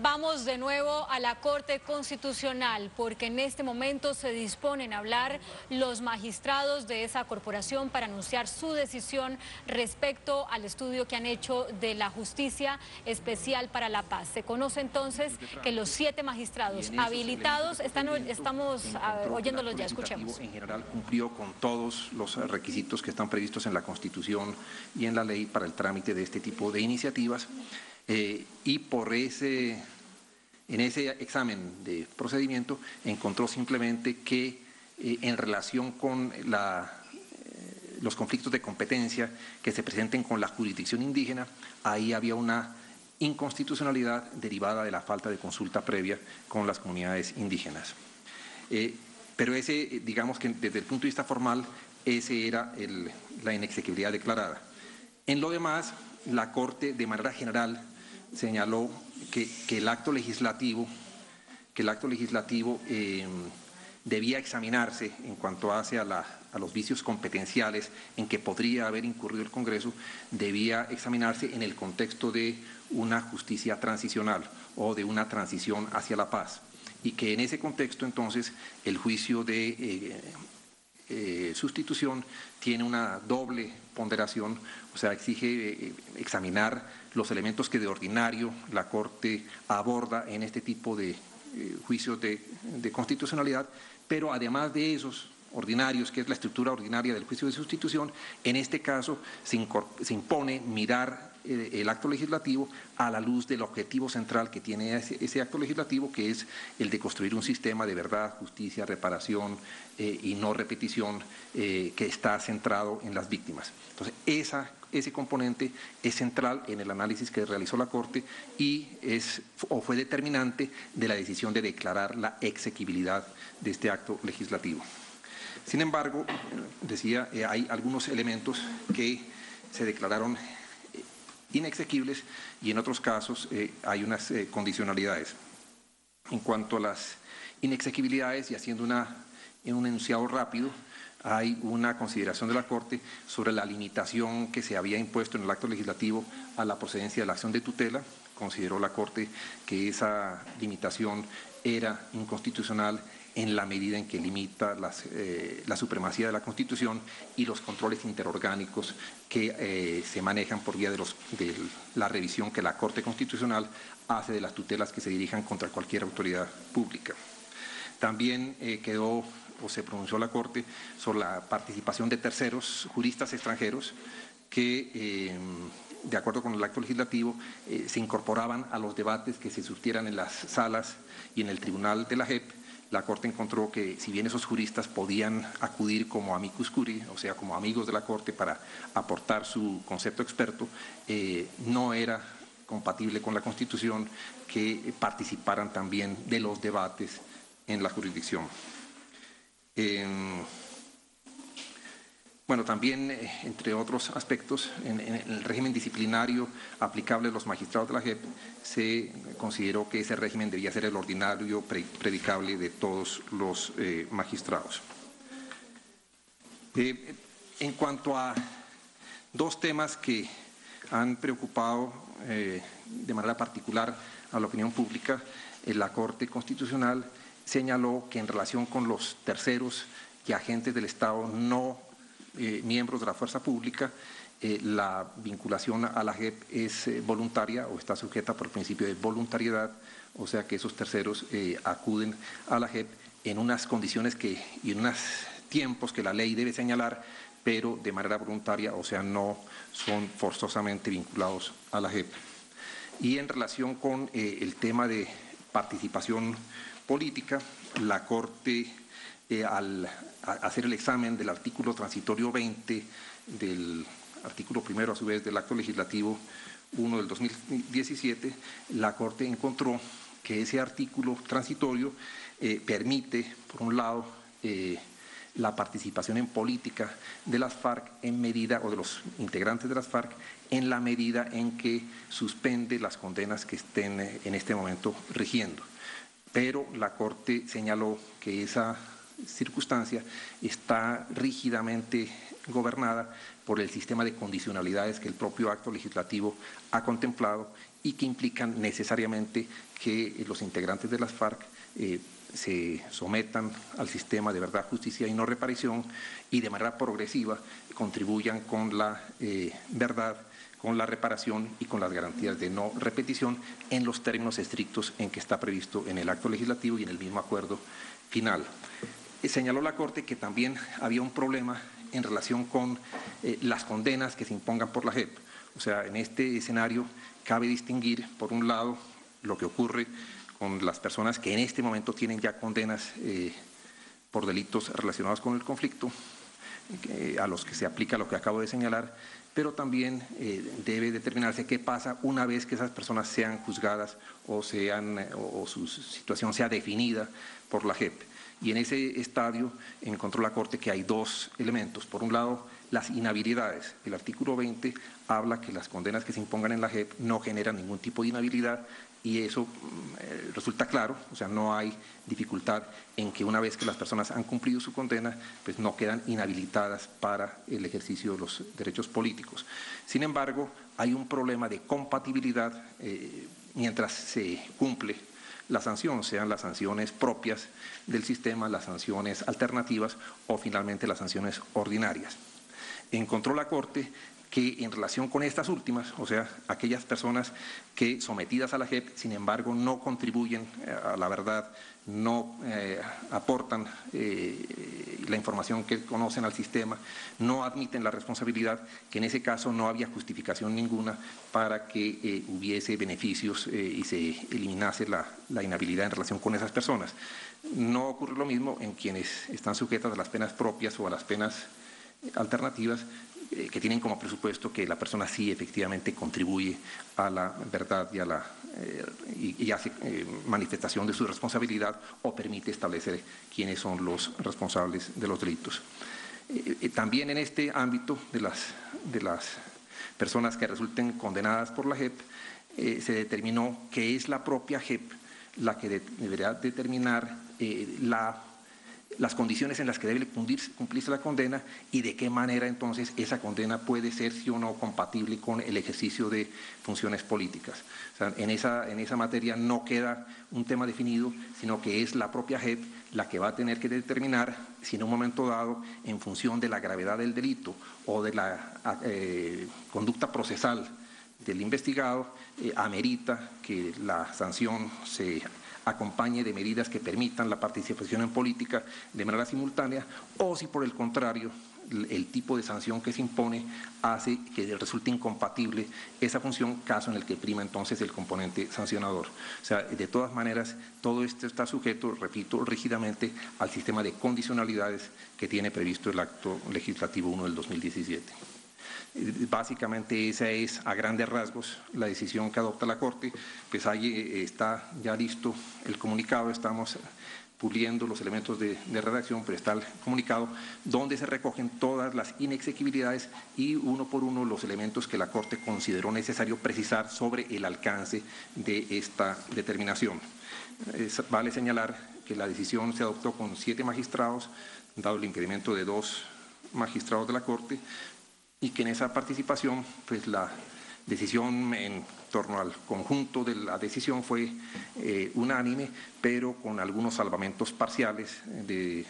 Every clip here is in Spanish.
Vamos de nuevo a la Corte Constitucional porque en este momento se disponen a hablar los magistrados de esa corporación para anunciar su decisión respecto al estudio que han hecho de la Justicia Especial para la Paz. Se conoce entonces que los 7 magistrados habilitados estamos oyéndolos ya, escuchemos. En general cumplió con todos los requisitos que están previstos en la Constitución y en la ley para el trámite de este tipo de iniciativas. Y en ese examen de procedimiento encontró simplemente que en relación con los conflictos de competencia que se presenten con la jurisdicción indígena, ahí había una inconstitucionalidad derivada de la falta de consulta previa con las comunidades indígenas. Pero digamos que desde el punto de vista formal, ese era la inexequibilidad declarada. En lo demás, la Corte de manera general señaló que el acto legislativo debía examinarse en cuanto hace a los vicios competenciales en que podría haber incurrido el Congreso, debía examinarse en el contexto de una justicia transicional o de una transición hacia la paz, y que en ese contexto entonces el juicio de sustitución tiene una doble ponderación, o sea, exige examinar los elementos que de ordinario la Corte aborda en este tipo de juicios de constitucionalidad, pero además de esos ordinarios, que es la estructura ordinaria del juicio de sustitución, en este caso se impone mirar el acto legislativo a la luz del objetivo central que tiene ese acto legislativo, que es el de construir un sistema de verdad, justicia, reparación y no repetición que está centrado en las víctimas. Entonces, ese componente es central en el análisis que realizó la Corte y fue determinante de la decisión de declarar la exequibilidad de este acto legislativo. Sin embargo, decía, hay algunos elementos que se declararon inexequibles y en otros casos hay unas condicionalidades. En cuanto a las inexequibilidades, y haciendo un enunciado rápido, hay una consideración de la Corte sobre la limitación que se había impuesto en el acto legislativo a la procedencia de la acción de tutela. Consideró la Corte que esa limitación era inconstitucional en la medida en que limita la supremacía de la Constitución y los controles interorgánicos que se manejan por vía de la revisión que la Corte Constitucional hace de las tutelas que se dirijan contra cualquier autoridad pública. También se pronunció la Corte sobre la participación de terceros, juristas extranjeros, que de acuerdo con el acto legislativo se incorporaban a los debates que se surtieran en las salas y en el tribunal de la JEP. La Corte encontró que si bien esos juristas podían acudir como amicus curiae, o sea, como amigos de la Corte para aportar su concepto experto, no era compatible con la Constitución que participaran también de los debates en la jurisdicción. Bueno, también, entre otros aspectos, en el régimen disciplinario aplicable a los magistrados de la JEP, se consideró que ese régimen debía ser el ordinario predicable de todos los magistrados. En cuanto a dos temas que han preocupado de manera particular a la opinión pública, la Corte Constitucional señaló que en relación con los terceros y agentes del Estado no miembros de la fuerza pública, la vinculación a la JEP es voluntaria o está sujeta por el principio de voluntariedad, o sea que esos terceros acuden a la JEP en unas condiciones y en unos tiempos que la ley debe señalar, pero de manera voluntaria, o sea, no son forzosamente vinculados a la JEP. Y en relación con el tema de participación política, la Corte, al hacer el examen del artículo transitorio 20 del artículo primero, a su vez, del acto legislativo 1 del 2017, la Corte encontró que ese artículo transitorio permite, por un lado, la participación en política de las FARC o de los integrantes de las FARC, en la medida en que suspende las condenas que estén en este momento rigiendo. Pero la Corte señaló que esa circunstancia está rígidamente gobernada por el sistema de condicionalidades que el propio acto legislativo ha contemplado y que implican necesariamente que los integrantes de las FARC se sometan al sistema de verdad, justicia y no reparación y de manera progresiva contribuyan con la verdad, con la reparación y con las garantías de no repetición en los términos estrictos en que está previsto en el acto legislativo y en el mismo acuerdo final. Señaló la Corte que también había un problema en relación con las condenas que se impongan por la JEP. O sea, en este escenario cabe distinguir, por un lado, lo que ocurre con las personas que en este momento tienen ya condenas por delitos relacionados con el conflicto, a los que se aplica lo que acabo de señalar, pero también debe determinarse qué pasa una vez que esas personas sean juzgadas o su situación sea definida por la JEP. Y en ese estadio encontró la Corte que hay dos elementos. Por un lado, las inhabilidades. El artículo 20 habla que las condenas que se impongan en la JEP no generan ningún tipo de inhabilidad y eso resulta claro, o sea, no hay dificultad en que una vez que las personas han cumplido su condena, pues no quedan inhabilitadas para el ejercicio de los derechos políticos. Sin embargo, hay un problema de compatibilidad mientras se cumple la sanción, sean las sanciones propias del sistema, las sanciones alternativas o finalmente las sanciones ordinarias. Encontró la Corte que en relación con estas últimas, o sea, aquellas personas que sometidas a la JEP, sin embargo, no contribuyen a la verdad, no aportan la información que conocen al sistema, no admiten la responsabilidad, que en ese caso no había justificación ninguna para que hubiese beneficios y se eliminase la inhabilidad en relación con esas personas. No ocurre lo mismo en quienes están sujetas a las penas propias o a las penas alternativas, que tienen como presupuesto que la persona sí efectivamente contribuye a la verdad y hace manifestación de su responsabilidad o permite establecer quiénes son los responsables de los delitos. También en este ámbito de las personas que resulten condenadas por la JEP, se determinó que es la propia JEP la que deberá determinar las condiciones en las que debe cumplirse la condena y de qué manera entonces esa condena puede ser, sí o no, compatible con el ejercicio de funciones políticas. O sea, en esa materia no queda un tema definido, sino que es la propia JEP la que va a tener que determinar si en un momento dado, en función de la gravedad del delito o de la conducta procesal del investigado, amerita que la sanción se acompañe de medidas que permitan la participación en política de manera simultánea, o si por el contrario el tipo de sanción que se impone hace que resulte incompatible esa función, caso en el que prima entonces el componente sancionador. O sea, de todas maneras, todo esto está sujeto, repito, rígidamente al sistema de condicionalidades que tiene previsto el Acto Legislativo 1 del 2017. Básicamente esa es a grandes rasgos la decisión que adopta la Corte. Pues ahí está ya listo el comunicado, estamos puliendo los elementos de redacción, pero está el comunicado donde se recogen todas las inexequibilidades y uno por uno los elementos que la Corte consideró necesario precisar sobre el alcance de esta determinación. Vale señalar que la decisión se adoptó con 7 magistrados, dado el impedimento de 2 magistrados de la Corte, y que en esa participación, pues la decisión en torno al conjunto de la decisión fue unánime, pero con algunos salvamentos parciales de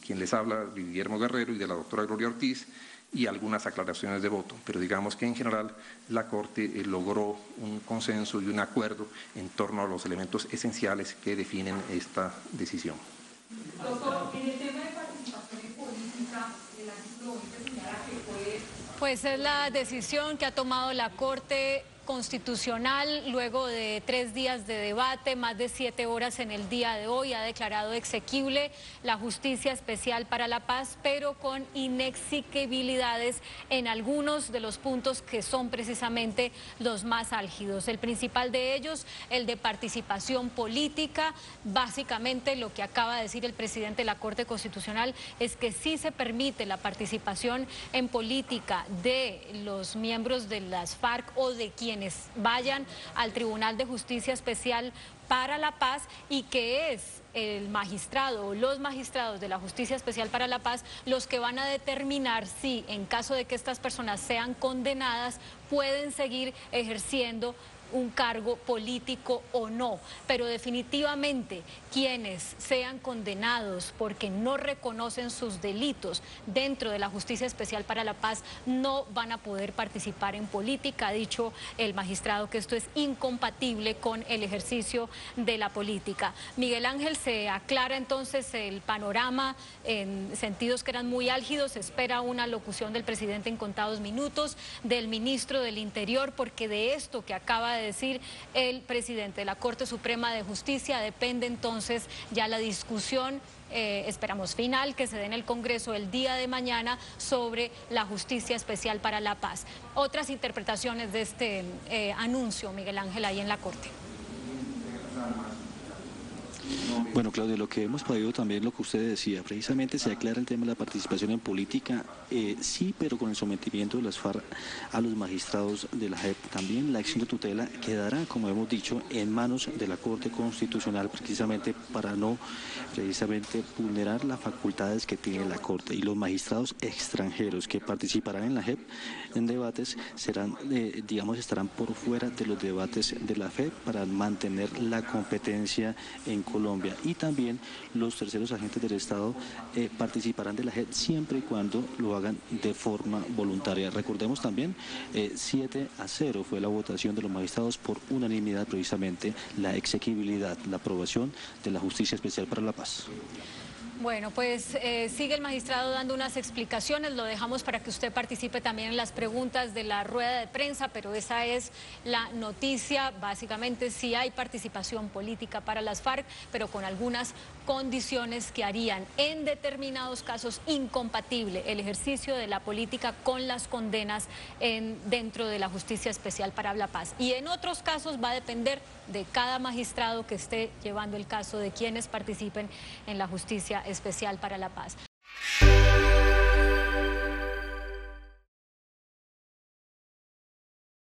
quien les habla, Guillermo Guerrero, y de la doctora Gloria Ortiz, y algunas aclaraciones de voto. Pero digamos que en general la Corte logró un consenso y un acuerdo en torno a los elementos esenciales que definen esta decisión. Doctor, en el tema de participación política, el artículo 20 señala que puede... Pues es la decisión que ha tomado la Corte Constitucional luego de 3 días de debate, más de 7 horas en el día de hoy. Ha declarado exequible la Justicia Especial para la Paz, pero con inexequibilidades en algunos de los puntos que son precisamente los más álgidos. El principal de ellos, el de participación política. Básicamente lo que acaba de decir el presidente de la Corte Constitucional es que sí se permite la participación en política de los miembros de las FARC o de quienes quienes vayan al Tribunal de Justicia Especial para la Paz, y que es el magistrado o los magistrados de la Justicia Especial para la Paz los que van a determinar si, en caso de que estas personas sean condenadas, pueden seguir ejerciendo un cargo político o no. Pero definitivamente quienes sean condenados porque no reconocen sus delitos dentro de la Justicia Especial para la Paz no van a poder participar en política. Ha dicho el magistrado que esto es incompatible con el ejercicio de la política. Miguel Ángel, se aclara entonces el panorama en sentidos que eran muy álgidos. Se espera una locución del presidente en contados minutos, del ministro del Interior, porque de esto que acaba de decir el presidente de la Corte Suprema de Justicia depende entonces ya la discusión, esperamos final, que se dé en el Congreso el día de mañana sobre la Justicia Especial para la Paz. Otras interpretaciones de este anuncio, Miguel Ángel, ahí en la Corte. Bueno, Claudia, lo que hemos podido también, lo que usted decía, precisamente se aclara el tema de la participación en política, sí, pero con el sometimiento de las FARC a los magistrados de la JEP. También la acción de tutela quedará, como hemos dicho, en manos de la Corte Constitucional, precisamente para no vulnerar las facultades que tiene la Corte. Y los magistrados extranjeros que participarán en la JEP en debates serán, estarán por fuera de los debates de la JEP para mantener la competencia en Colombia. Y también los terceros agentes del Estado participarán de la JEP siempre y cuando lo hagan de forma voluntaria. Recordemos también, 7-0 fue la votación de los magistrados por unanimidad, precisamente la exequibilidad, la aprobación de la Justicia Especial para la Paz. Bueno, pues sigue el magistrado dando unas explicaciones, lo dejamos para que usted participe también en las preguntas de la rueda de prensa, pero esa es la noticia. Básicamente sí hay participación política para las FARC, pero con algunas condiciones que harían en determinados casos incompatible el ejercicio de la política con las condenas dentro de la Justicia Especial para la Paz. Y en otros casos va a depender de cada magistrado que esté llevando el caso, de quienes participen en la Justicia Especial para la Paz.